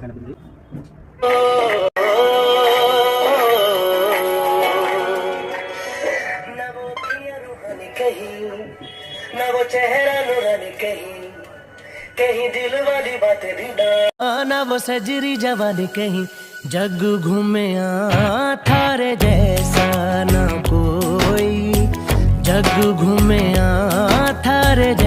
गणपति ना वो चेहरा नूरानी कहीं दिल वाली बातें भी ना वो सजरी जवानी कहीं जग घूमे थारे जैसा ना कोई जग घूमे थारे